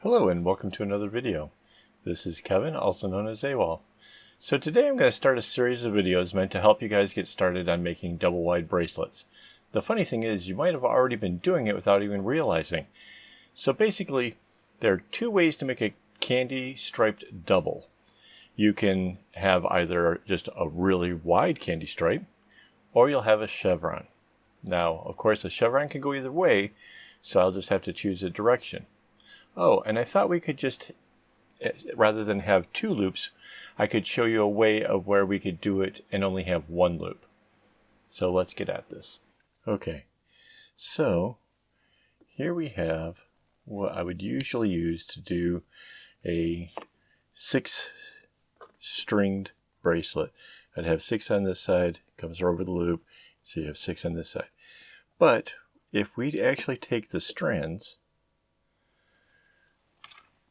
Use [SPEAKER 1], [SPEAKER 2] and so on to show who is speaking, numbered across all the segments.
[SPEAKER 1] Hello and welcome to another video. This is Kevin, also known as AKAAWOL. So today I'm going to start a series of videos meant to help you guys get started on making double wide bracelets. The funny thing is you might have already been doing it without even realizing. So basically there are two ways to make a candy striped double. You can have either just a really wide candy stripe or you'll have a chevron. Now of course a chevron can go either way, so I'll just have to choose a direction. Oh, and I thought we could just, rather than have two loops, I could show you a way of where we could do it and only have one loop. So let's get at this. Okay, so here we have what I would usually use to do a 6-stringed bracelet. I'd have 6 on this side, comes over the loop, so you have 6 on this side. But if we actually take the strands,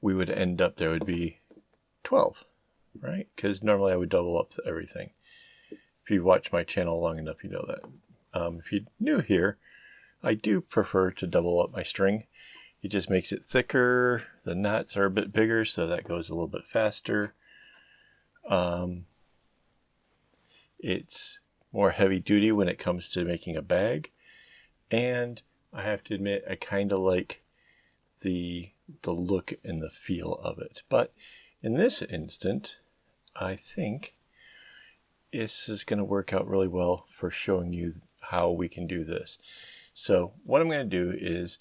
[SPEAKER 1] we would end up, there would be 12, right? Because normally I would double up everything. If you watch my channel long enough, you know that. If you're new here, I do prefer to double up my string. It just makes it thicker. The knots are a bit bigger, so that goes a little bit faster. It's more heavy duty when it comes to making a bag. And I have to admit, I kind of like the look and the feel of it. But in this instant, I think this is going to work out really well for showing you how we can do this. So what I'm going to do is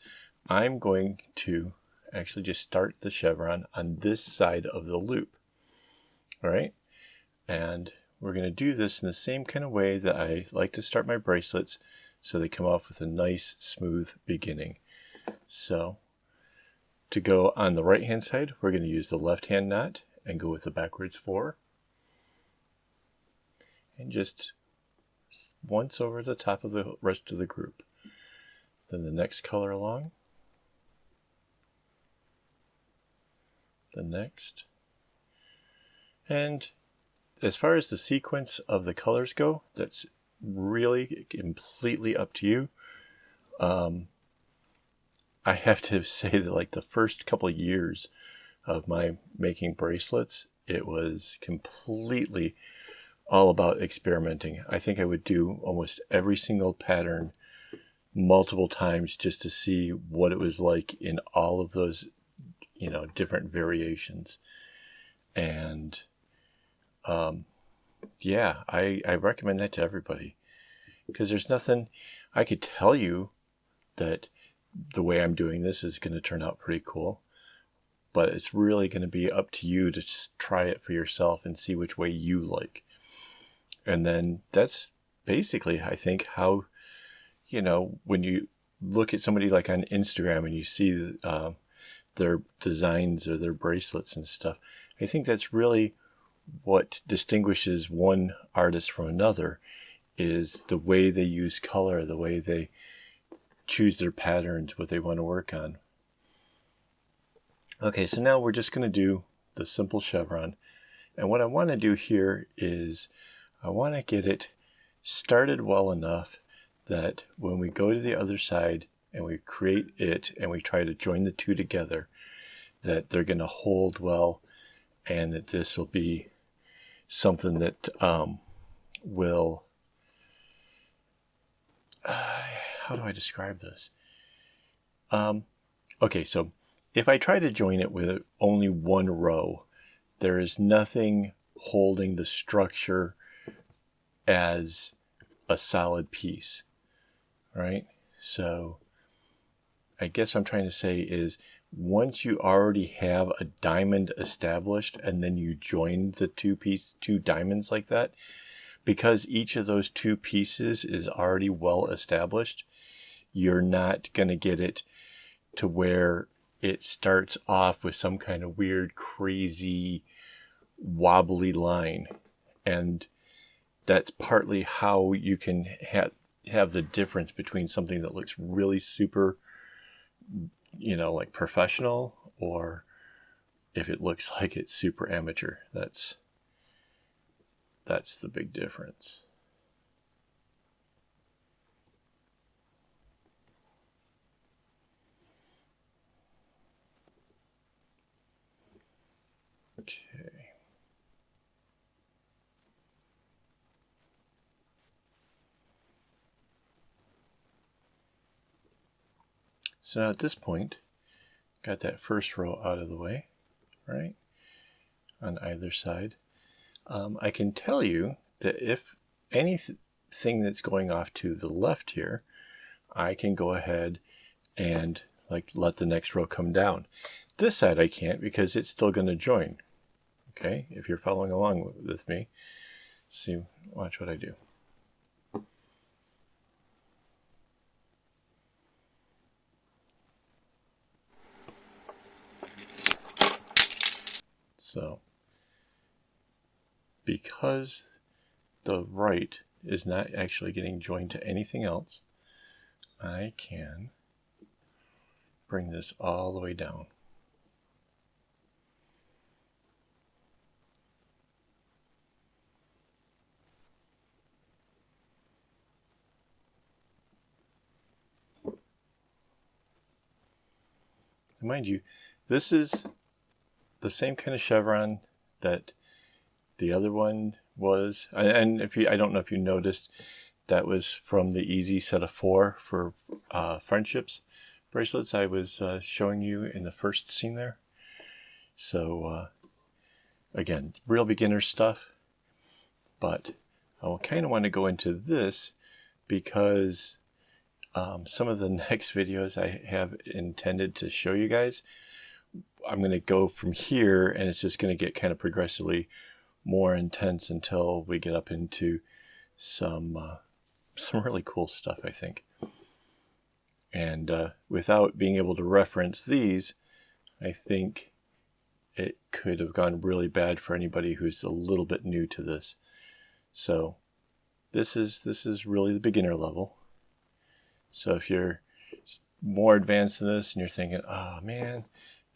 [SPEAKER 1] I'm going to actually just start the chevron on this side of the loop. All right. And we're going to do this in the same kind of way that I like to start my bracelets, so they come off with a nice smooth beginning. So to go on the right hand side, we're going to use the left hand knot and go with the backwards 4. And just once over the top of the rest of the group. Then the next color along. The next. And as far as the sequence of the colors go, that's really completely up to you. I have to say that like the first couple of years of my making bracelets, it was completely all about experimenting. I think I would do almost every single pattern multiple times just to see what it was like in all of those, different variations. And yeah, I recommend that to everybody, because there's nothing I could tell you that the way I'm doing this is going to turn out pretty cool, but it's really going to be up to you to just try it for yourself and see which way you like. And then that's basically, I think, how, when you look at somebody like on Instagram and you see their designs or their bracelets and stuff, I think that's really what distinguishes one artist from another, is the way they use color, the way they choose their patterns, what they want to work on. Okay, so now we're just going to do the simple chevron. And what I want to do here is I want to get it started well enough that when we go to the other side and we create it and we try to join the two together, that they're going to hold well, and that this will be something that will... how do I describe this? Okay, so if I try to join it with only one row, there is nothing holding the structure as a solid piece, right? So I guess what I'm trying to say is, once you already have a diamond established and then you join the two diamonds like that, because each of those two pieces is already well established, you're not going to get it to where it starts off with some kind of weird, crazy, wobbly line. And that's partly how you can have the difference between something that looks really super, like professional, or if it looks like it's super amateur. That's the big difference. Okay. So now at this point, got that first row out of the way, right, on either side. I can tell you that if anything that's going off to the left here, I can go ahead and let the next row come down. This side I can't because it's still going to join. Okay, if you're following along with me, see, watch what I do. So, because the right is not actually getting joined to anything else, I can bring this all the way down. And mind you, this is the same kind of chevron that the other one was. And if you, I don't know if you noticed, that was from the easy set of 4 for friendships bracelets I was showing you in the first scene there. So again, real beginner stuff, but I kind of want to go into this because some of the next videos I have intended to show you guys, I'm going to go from here and it's just going to get kind of progressively more intense until we get up into some really cool stuff, I think. And without being able to reference these, I think it could have gone really bad for anybody who's a little bit new to this. So this is really the beginner level. So if you're more advanced than this and you're thinking, oh man,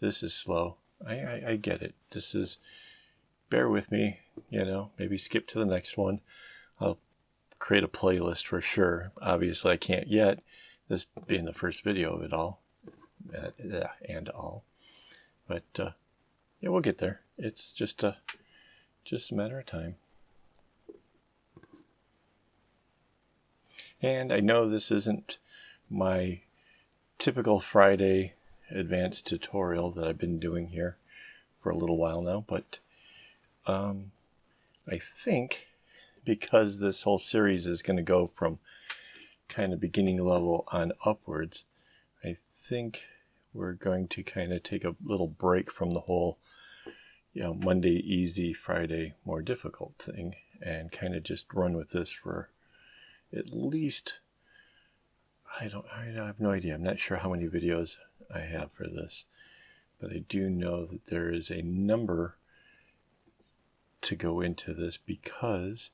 [SPEAKER 1] this is slow, I get it. This is, bear with me, maybe skip to the next one. I'll create a playlist for sure. Obviously I can't yet, this being the first video of it all, and all. But yeah, we'll get there. It's just a matter of time. And I know this isn't my typical Friday advanced tutorial that I've been doing here for a little while now, but I think because this whole series is going to go from kind of beginning level on upwards, I think we're going to kind of take a little break from the whole Monday easy, Friday more difficult thing, and kind of just run with this for at least, I have no idea. I'm not sure how many videos I have for this, but I do know that there is a number to go into this because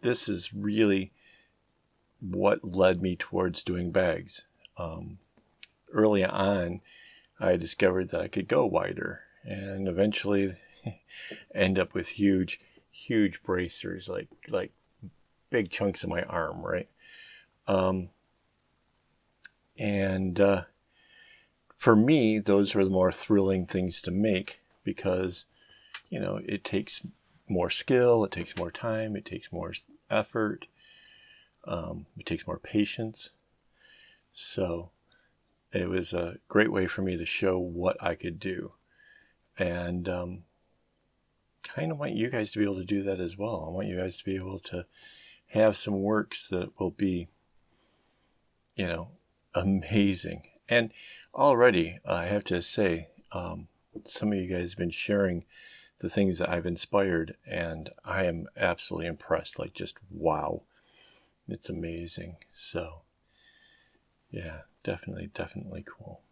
[SPEAKER 1] this is really what led me towards doing bags. Early on, I discovered that I could go wider and eventually end up with huge bracers, like big chunks of my arm, right? And for me, those are the more thrilling things to make because, it takes more skill, it takes more time, it takes more effort, it takes more patience. So it was a great way for me to show what I could do. And kind of want you guys to be able to do that as well. I want you guys to be able to have some works that will be, amazing. And already, I have to say, some of you guys have been sharing the things that I've inspired, and I am absolutely impressed. Like, just wow. It's amazing. So, yeah, definitely cool.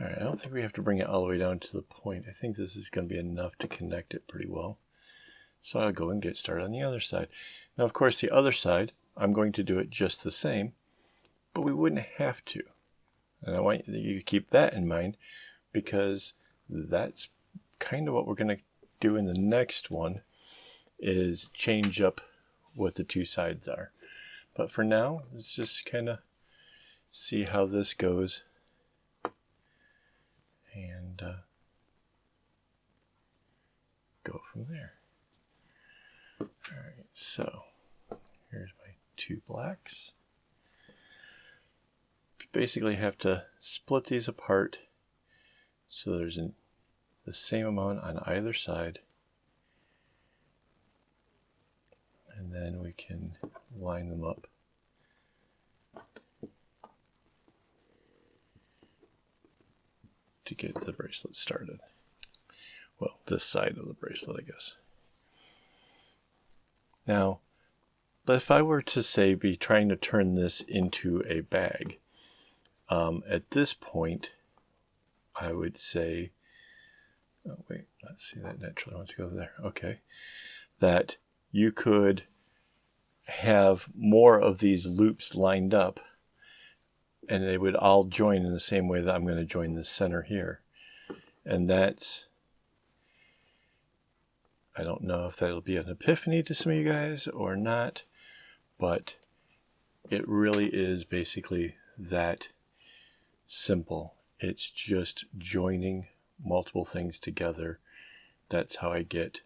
[SPEAKER 1] All right, I don't think we have to bring it all the way down to the point. I think this is going to be enough to connect it pretty well. So I'll go and get started on the other side. Now, of course, the other side, I'm going to do it just the same, but we wouldn't have to. And I want you to keep that in mind because that's kind of what we're going to do in the next one is change up what the two sides are. But for now, let's just kind of see how this goes. And go from there. Alright, so here's my two blacks. Basically have to split these apart so there's the same amount on either side. And then we can line them up. To get the bracelet started. Well, this side of the bracelet, I guess. Now, if I were to say be trying to turn this into a bag, at this point, I would say, oh wait, let's see, that naturally wants to go there. Okay. That you could have more of these loops lined up and they would all join in the same way that I'm going to join this center here. And that's, I don't know if that'll be an epiphany to some of you guys or not, but it really is basically that simple. It's just joining multiple things together. That's how I get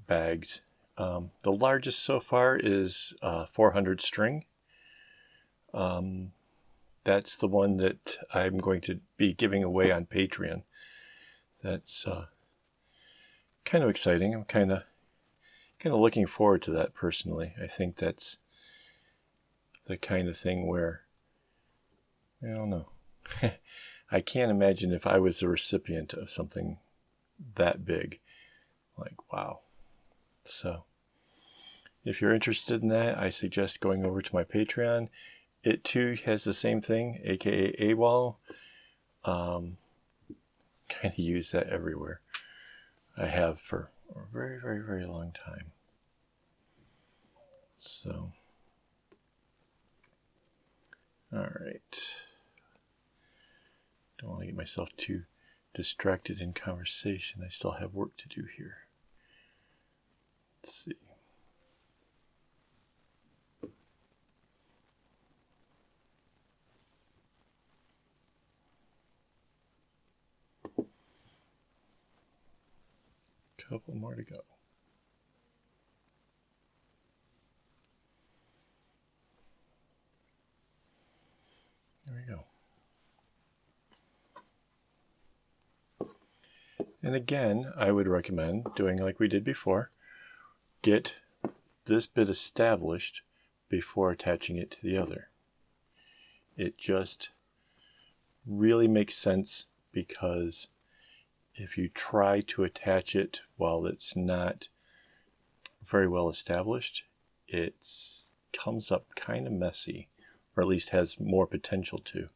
[SPEAKER 1] bags. The largest so far is 400 string. That's the one that I'm going to be giving away on Patreon. That's kind of exciting. I'm kind of looking forward to that personally. I think that's the kind of thing where, I don't know. I can't imagine if I was the recipient of something that big. Like, wow. So, if you're interested in that, I suggest going over to my Patreon. It too has the same thing, aka AKAAWOL. Kind of use that everywhere. I have for a very, very, very long time. So, all right. Don't want to get myself too distracted in conversation. I still have work to do here. Let's see. Couple more to go. There we go. And again, I would recommend doing like we did before. Get this bit established before attaching it to the other. It just really makes sense, because if you try to attach it while it's not very well established, it comes up kind of messy, or at least has more potential to.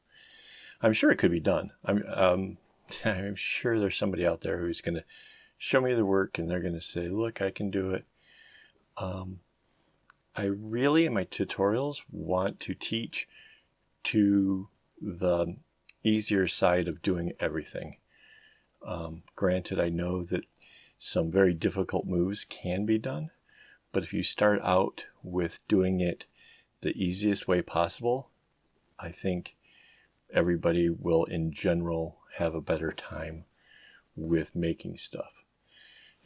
[SPEAKER 1] I'm sure it could be done. I'm sure there's somebody out there who's going to show me the work and they're going to say, look, I can do it. I really, in my tutorials, want to teach to the easier side of doing everything. Granted, I know that some very difficult moves can be done, but if you start out with doing it the easiest way possible, I think everybody will in general have a better time with making stuff.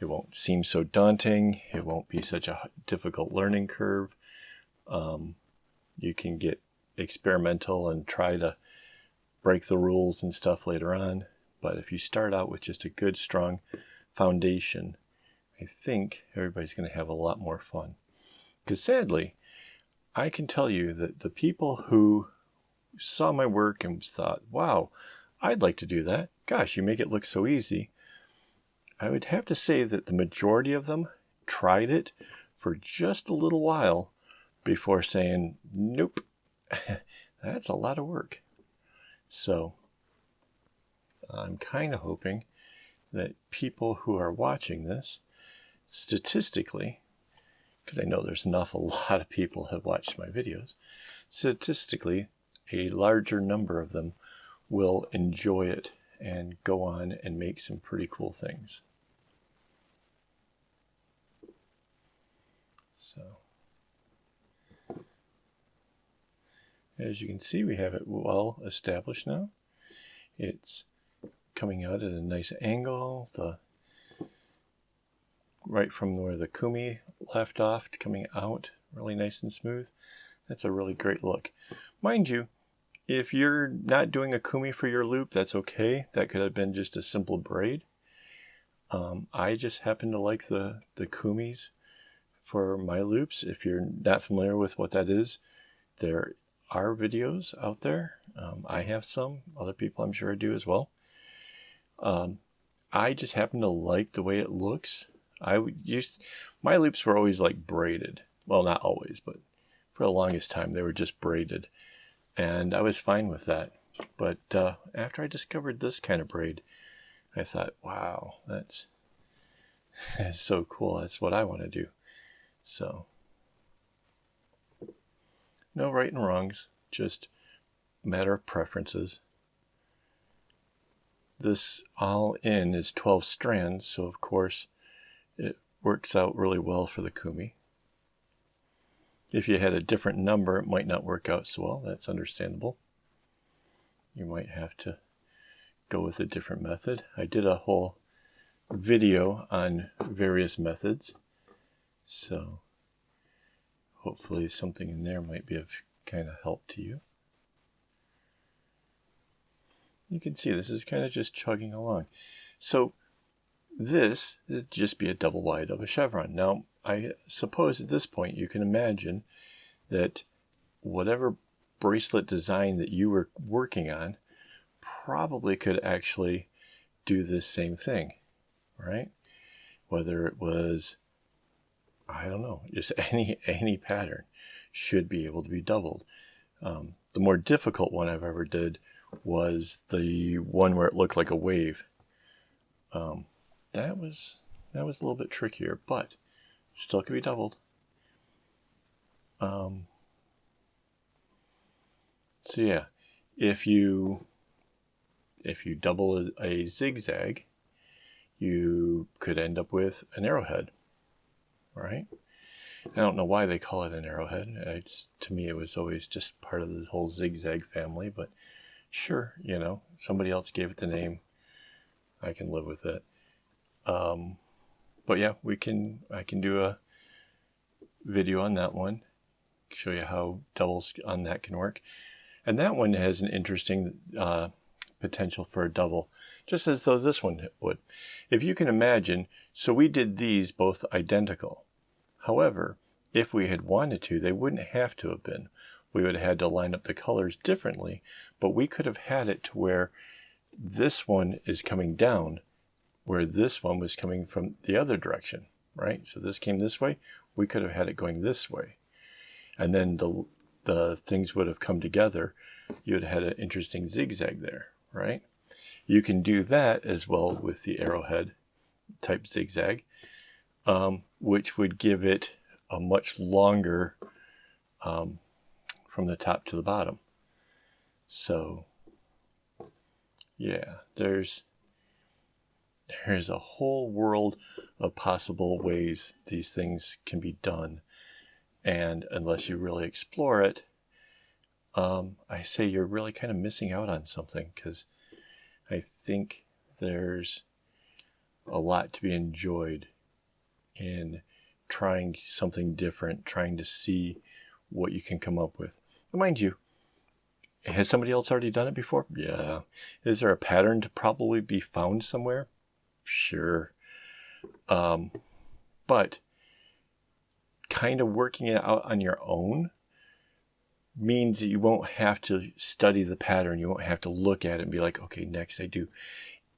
[SPEAKER 1] It won't seem so daunting. It won't be such a difficult learning curve. You can get experimental and try to break the rules and stuff later on. But if you start out with just a good, strong foundation, I think everybody's going to have a lot more fun. Because sadly, I can tell you that the people who saw my work and thought, wow, I'd like to do that. Gosh, you make it look so easy. I would have to say that the majority of them tried it for just a little while before saying, nope, that's a lot of work. So I'm kind of hoping that people who are watching this, statistically, because I know there's an awful lot of people have watched my videos, statistically, a larger number of them will enjoy it and go on and make some pretty cool things. So as you can see, we have it well established now. It's coming out at a nice angle, right from where the Kumi left off, coming out really nice and smooth. That's a really great look. Mind you, if you're not doing a Kumi for your loop, that's okay. That could have been just a simple braid. I just happen to like the Kumis for my loops. If you're not familiar with what that is, there are videos out there. I have some. Other people I'm sure do as well. I just happen to like the way it looks. My loops were always like braided. Well, not always, but for the longest time they were just braided. And I was fine with that. But after I discovered this kind of braid, I thought, wow, that's so cool. That's what I want to do. So, no right and wrongs, just a matter of preferences. This all in is 12 strands, so of course it works out really well for the Kumi. If you had a different number, it might not work out so well. That's understandable. You might have to go with a different method. I did a whole video on various methods, so hopefully something in there might be of kind of help to you. You can see this is kind of just chugging along. So this would just be a double wide of a chevron. Now, I suppose at this point you can imagine that whatever bracelet design that you were working on probably could actually do this same thing, right? Whether it was, I don't know, just any pattern should be able to be doubled. The more difficult one I've ever did was the one where it looked like a wave. That was a little bit trickier, but still could be doubled. So yeah, if you double a zigzag, you could end up with an arrowhead, right? I don't know why they call it an arrowhead. To me, it was always just part of the whole zigzag family, but sure, somebody else gave it the name. I can live with it. But yeah, I can do a video on that one, show you how doubles on that can work. And that one has an interesting potential for a double, just as though this one would. If you can imagine, so we did these both identical. However, if we had wanted to, they wouldn't have to have been. We would have had to line up the colors differently, but we could have had it to where this one is coming down, where this one was coming from the other direction, right? So this came this way, we could have had it going this way. And then the things would have come together. You would have had an interesting zigzag there, right? You can do that as well with the arrowhead type zigzag, which would give it a much longer from the top to the bottom. So yeah, there's a whole world of possible ways these things can be done. And unless you really explore it, I say you're really kind of missing out on something, because I think there's a lot to be enjoyed in trying something different, trying to see what you can come up with. Mind you, has somebody else already done it before? Yeah. Is there a pattern to probably be found somewhere? Sure. But kind of working it out on your own means that you won't have to study the pattern. You won't have to look at it and be like, okay, next I do.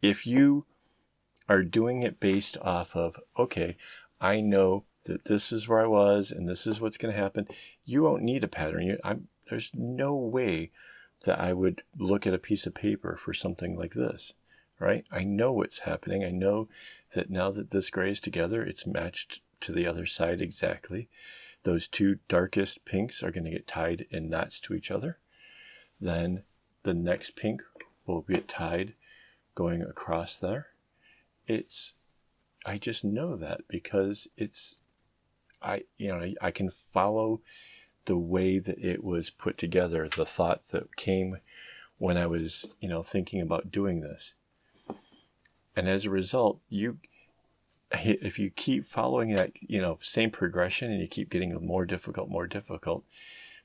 [SPEAKER 1] If you are doing it based off of, okay, I know that this is where I was and this is what's going to happen, you won't need a pattern. There's no way that I would look at a piece of paper for something like this, right? I know what's happening. I know that now that this gray is together, it's matched to the other side exactly. Those two darkest pinks are going to get tied in knots to each other. Then the next pink will get tied going across there. I just know that because I can follow the way that it was put together, the thought that came when I was, thinking about doing this. And as a result, if you keep following that, same progression and you keep getting more difficult,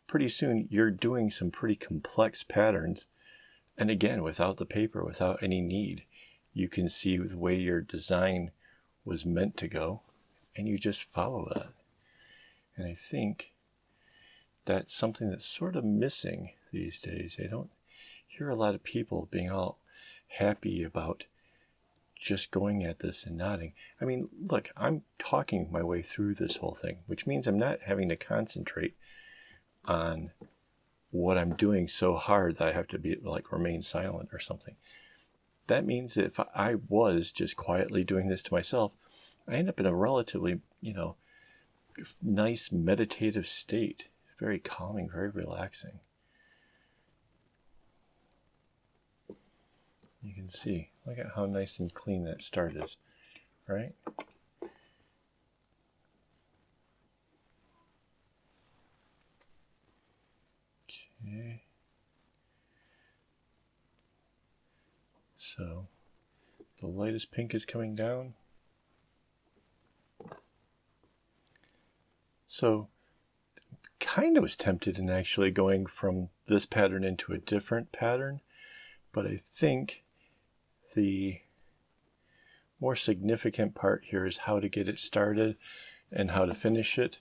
[SPEAKER 1] pretty soon you're doing some pretty complex patterns. And again, without the paper, without any need, you can see the way your design was meant to go, and you just follow that. And I think that's something that's sort of missing these days. I don't hear a lot of people being all happy about just going at this and nodding. I mean, look, I'm talking my way through this whole thing, which means I'm not having to concentrate on what I'm doing so hard that I have to be remain silent or something. That means that if I was just quietly doing this to myself, I end up in a relatively, nice meditative state. Very calming, very relaxing. You can see, look at how nice and clean that start is, right? Okay. So, the lightest pink is coming down. So, kind of was tempted in actually going from this pattern into a different pattern, but I think the more significant part here is how to get it started and how to finish it.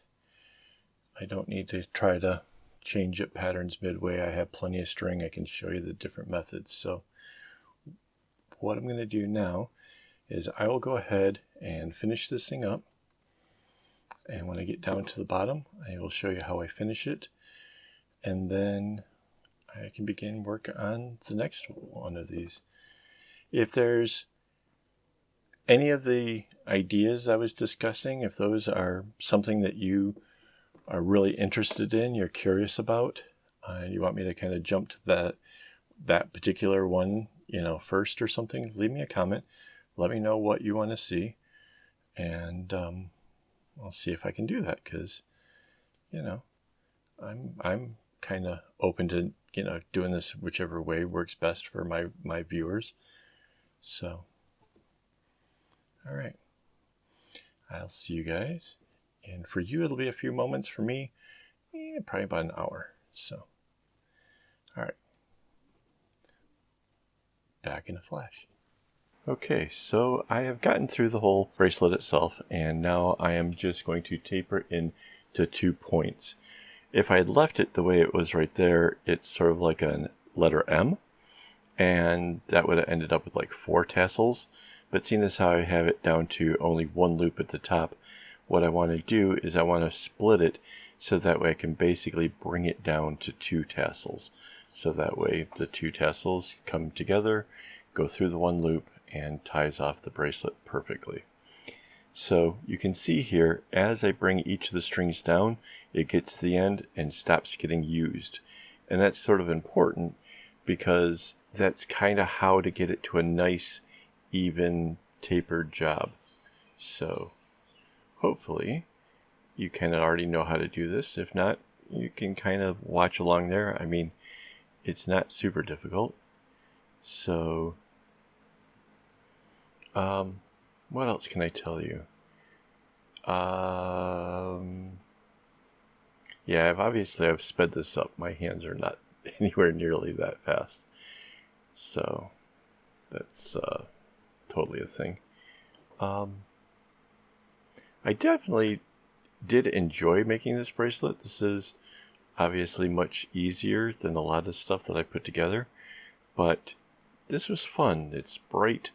[SPEAKER 1] I don't need to try to change up patterns midway. I have plenty of string. I can show you the different methods. So what I'm going to do now is I will go ahead and finish this thing up. And when I get down to the bottom, I will show you how I finish it. And then I can begin work on the next one of these. If there's any of the ideas I was discussing, if those are something that you are really interested in, you're curious about, and you want me to kind of jump to that particular one, first or something, leave me a comment. Let me know what you want to see, and I'll see if I can do that, because, I'm kind of open to, doing this whichever way works best for my viewers. So, all right. I'll see you guys. And for you, it'll be a few moments. For me, probably about an hour. So, all right. Back in a flash. Okay, so I have gotten through the whole bracelet itself, and now I am just going to taper into 2 points. If I had left it the way it was right there, it's sort of like a letter M, and that would have ended up with like 4 tassels. But seeing as how I have it down to only 1 loop at the top, what I want to do is I want to split it so that way I can basically bring it down to 2 tassels. So that way the 2 tassels come together, go through the 1 loop, and ties off the bracelet perfectly. So you can see here, as I bring each of the strings down, it gets to the end and stops getting used. And that's sort of important because that's kind of how to get it to a nice, even, tapered job. So hopefully you kind of already know how to do this. If not, you can kind of watch along there. I mean, it's not super difficult. So what else can I tell you? Yeah, I've sped this up. My hands are not anywhere nearly that fast. So that's totally a thing. I definitely did enjoy making this bracelet. This is obviously much easier than a lot of stuff that I put together, but this was fun. It's bright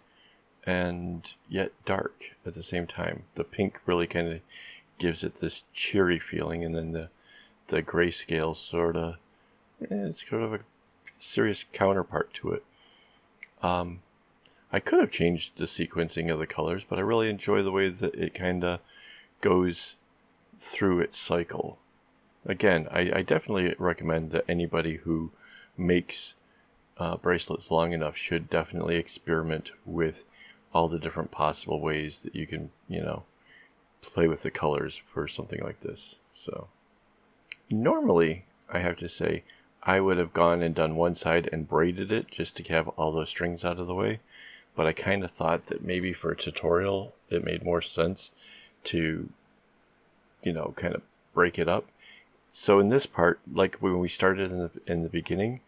[SPEAKER 1] and yet dark at the same time. The pink really kind of gives it this cheery feeling, and then the grayscale it's sort of a serious counterpart to it. I could have changed the sequencing of the colors, but I really enjoy the way that it kind of goes through its cycle. Again, I definitely recommend that anybody who makes bracelets long enough should definitely experiment with all the different possible ways that you can, play with the colors for something like this. So normally, I have to say, I would have gone and done one side and braided it just to have all those strings out of the way. But I kind of thought that maybe for a tutorial, it made more sense to, you know, kind of break it up. So in this part, like when we started in the beginning,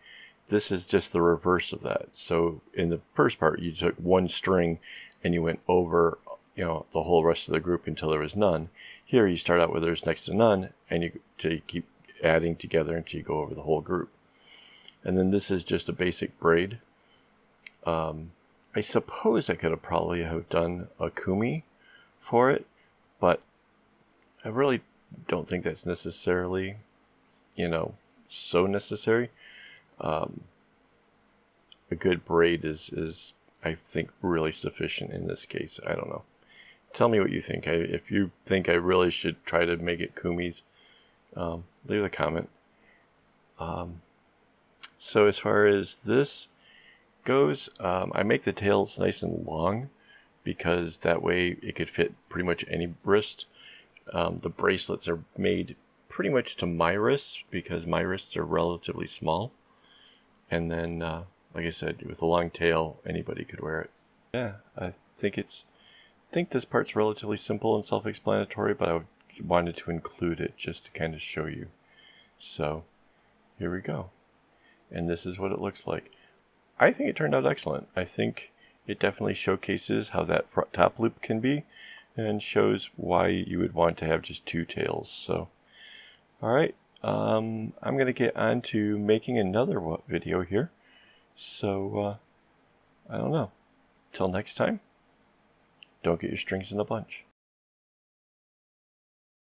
[SPEAKER 1] this is just the reverse of that. So in the first part, you took one string and you went over, you know, the whole rest of the group until there was none. Here you start out where there's next to none, and you keep adding together until you go over the whole group. And then this is just a basic braid. I suppose I could have probably have done a Kumi for it, but I really don't think that's necessarily, you know, so necessary. A good braid is I think really sufficient in this case. I don't know. Tell me what you think. If you think I really should try to make it Kumis, leave a comment. So as far as this goes, I make the tails nice and long because that way it could fit pretty much any wrist. The bracelets are made pretty much to my wrists because my wrists are relatively small. And then, like I said, with a long tail, anybody could wear it. Yeah, I think this part's relatively simple and self-explanatory, but I wanted to include it just to kind of show you. So, here we go. And this is what it looks like. I think it turned out excellent. I think it definitely showcases how that front top loop can be and shows why you would want to have just two tails. So, alright, I'm going to get on to making another video here. So, I don't know. Till next time, don't get your strings in a bunch.